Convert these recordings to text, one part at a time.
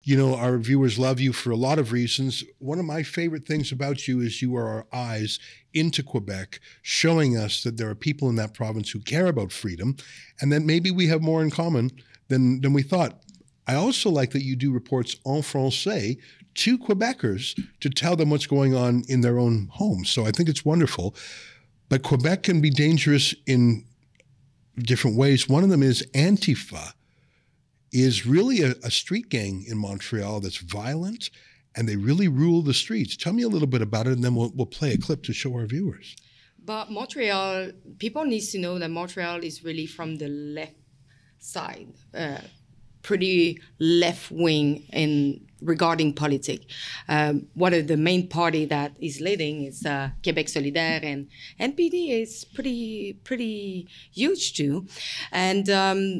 You know, our viewers love you for a lot of reasons. One of my favorite things about you is you are our eyes into Quebec, showing us that there are people in that province who care about freedom, and that maybe we have more in common than we thought. I also like that you do reports en français to Quebecers to tell them what's going on in their own homes. So I think it's wonderful. But Quebec can be dangerous in different ways. One of them is Antifa is really a street gang in Montreal that's violent, and they really rule the streets. Tell me a little bit about it, and then we'll play a clip to show our viewers. But Montreal, people need to know that Montreal is really from the left side, pretty left-wing in regarding politics. One of the main party that is leading is Québec Solidaire, and NPD is pretty huge too. And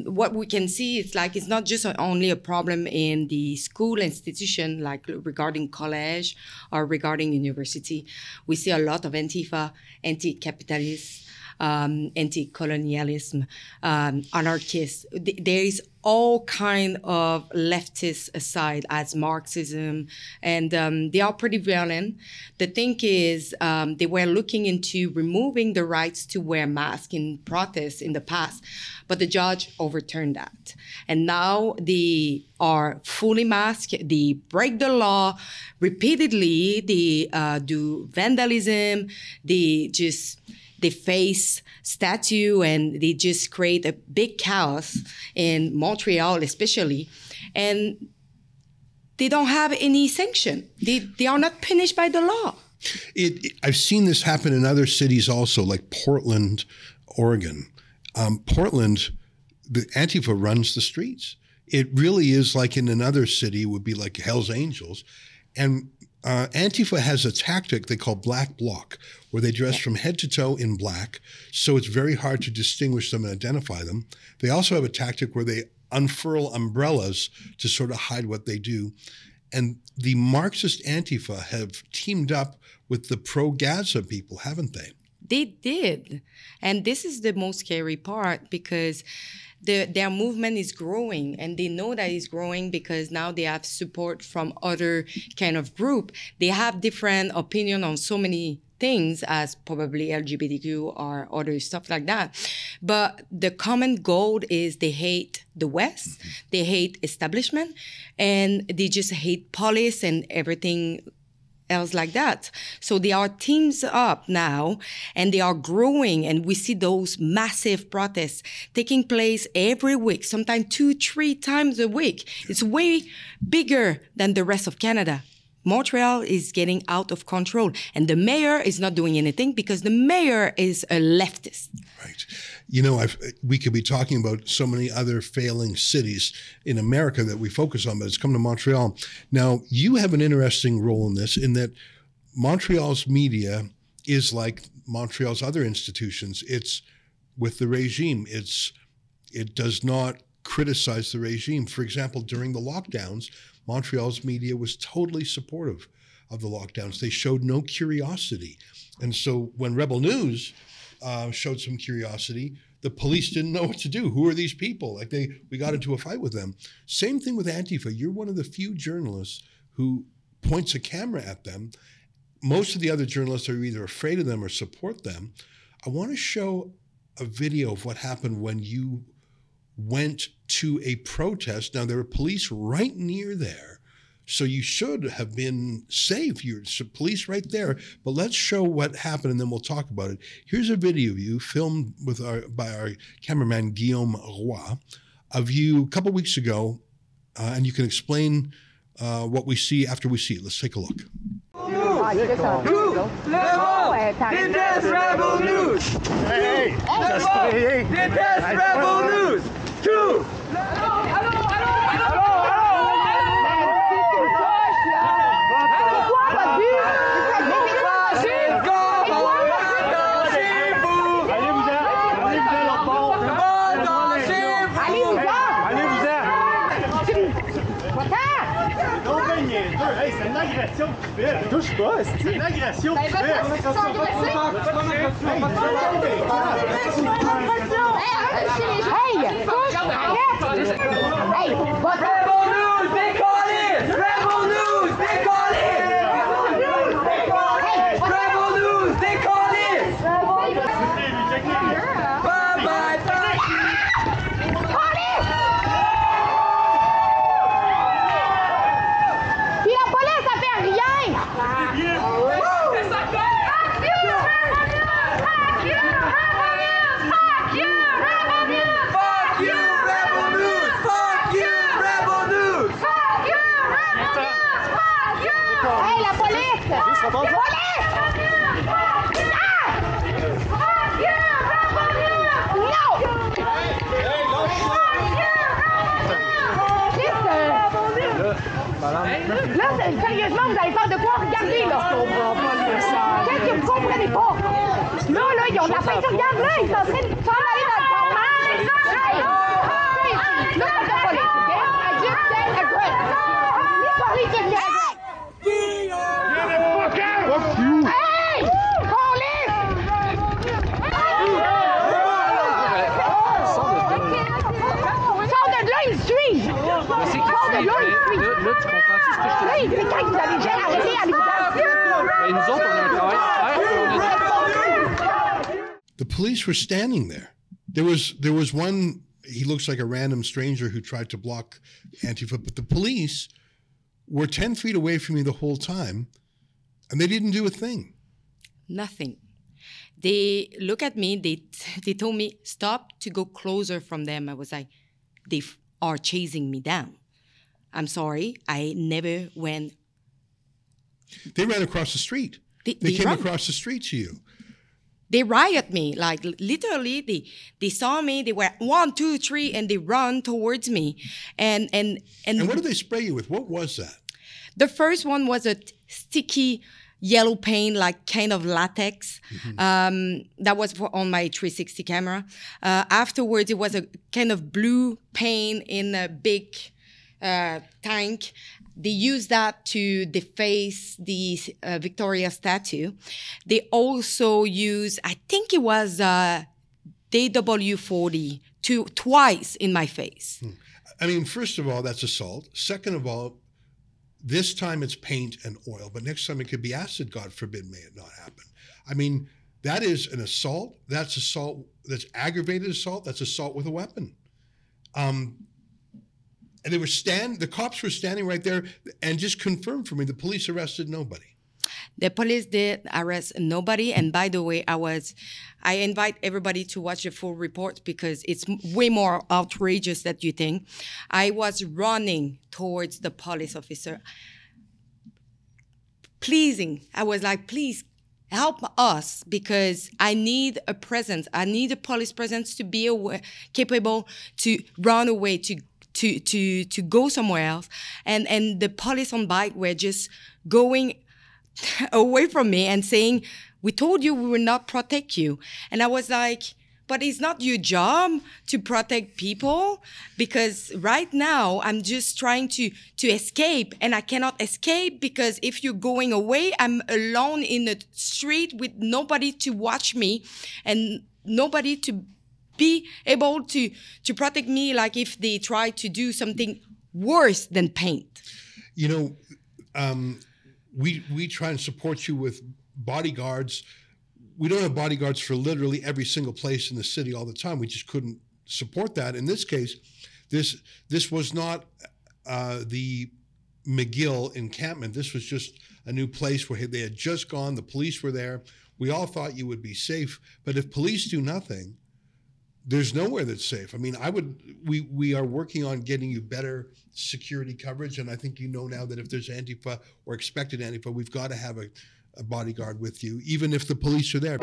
what we can see is like it's not just only a problem in the school institution, like regarding college or regarding university. We see a lot of Antifa, anti-capitalist, anti-colonialism, anarchists. There is all kind of leftist side as Marxism, and they are pretty violent. The thing is, they were looking into removing the rights to wear masks in protests in the past, but the judge overturned that. And now they are fully masked, they break the law repeatedly, they do vandalism, they face statue, and they just create a big chaos in Montreal especially. And they don't have any sanction. They are not punished by the law. I've seen this happen in other cities also, like Portland, Oregon. Portland, the Antifa runs the streets. It really is like in another city, it would be like Hell's Angels. And Antifa has a tactic they call black bloc, where they dress from head to toe in black, so it's very hard to distinguish them and identify them. They also have a tactic where they unfurl umbrellas to sort of hide what they do. And the Marxist Antifa have teamed up with the pro-Gaza people, haven't they? They did. And this is the most scary part, because their movement is growing, and they know that it's growing because now they have support from other kind of group. They have different opinion on so many things as probably LGBTQ or other stuff like that. But the common goal is they hate the West, they hate establishment, and they just hate police and everything else like that. So they are teams up now, and they are growing, and we see those massive protests taking place every week, sometimes 2-3 times a week. It's way bigger than the rest of Canada. Montreal is getting out of control, and the mayor is not doing anything because the mayor is a leftist. Right. You know, we could be talking about so many other failing cities in America that we focus on, but it's come to Montreal. Now, you have an interesting role in this, in that Montreal's media is like Montreal's other institutions. It's with the regime. It does not criticize the regime. For example, during the lockdowns, Montreal's media was totally supportive of the lockdowns. They showed no curiosity. And so when Rebel News showed some curiosity, the police didn't know what to do. Who are these people? Like we got into a fight with them. Same thing with Antifa. You're one of the few journalists who points a camera at them. Most of the other journalists are either afraid of them or support them. I want to show a video of what happened when you went to a protest. Now, there were police right near there, so you should have been safe. You're police right there. But let's show what happened, and then we'll talk about it. Here's a video of you filmed by our cameraman, Guillaume Roy, of you a couple weeks ago, and you can explain what we see after we see it. Let's take a look. Déteste Rebel News! Hey! Déteste Rebel News! Two! Touche pas, c'est une agression. Hey, Rebel News, des colis! Police! Là, sérieusement, vous allez faire de quoi? Regardez, là! Je comprends pas le message. Qu'est-ce que vous comprenez pas? Là, ils ont de la peinture. Regarde, là, ils sont en train de s'en aller dans le format. Look at the police, okay? I just said aggressive. The police is aggressive. Get the fuck out! Fuck you! Hey! Police! Sors de là, ils me suivent! Mais c'est qui Sors de là, ils me là, suivent! là, tu comprends ce que je te Là, dis? il fait quand vous allez arrêter, allez vous Ben, nous autres, on a un travail à faire. The police were standing there. There was one, he looks like a random stranger who tried to block Antifa, but the police were 10 feet away from me the whole time, and they didn't do a thing. Nothing. They look at me, they told me, stop to go closer from them. I was like, they are chasing me down. I'm sorry, I never went. They ran across the street. They came run. across the street to you. They riot me, like literally. They saw me. They were 1, 2, 3, and they run towards me. And And what did they spray you with? What was that? the first one was a sticky yellow paint, like kind of latex. That was on my 360 camera. Afterwards, it was a kind of blue paint in a big tank. They used that to deface the Victoria statue. They also used, I think it was DW40 twice in my face. I mean, first of all, that's assault. Second of all, this time it's paint and oil, but next time it could be acid. God forbid, may it not happen. I mean, that is an assault. That's assault. That's aggravated assault. That's assault with a weapon. And the cops were standing right there and just confirmed for me the police arrested nobody. The police did arrest nobody. And by the way, I invite everybody to watch the full report because it's way more outrageous than you think. I was running towards the police officer, pleasing. I was like, please help us because I need a presence. I need a police presence to be capable to run away, to go somewhere else. And the police on bike were just going away from me and saying, we told you we will not protect you. And I was like, but it's not your job to protect people because right now I'm just trying to escape and I cannot escape because if you're going away, I'm alone in the street with nobody to watch me and nobody to be able to protect me like if they try to do something worse than paint. You know, we try and support you with bodyguards. We don't have bodyguards for literally every single place in the city all the time. We just couldn't support that. In this case, this was not the McGill encampment. This was just a new place where they had just gone. The police were there. We all thought you would be safe. But if police do nothing, there's nowhere that's safe. I mean, we are working on getting you better security coverage. And I think you know now that if there's Antifa or expected Antifa, we've got to have a bodyguard with you, even if the police are there.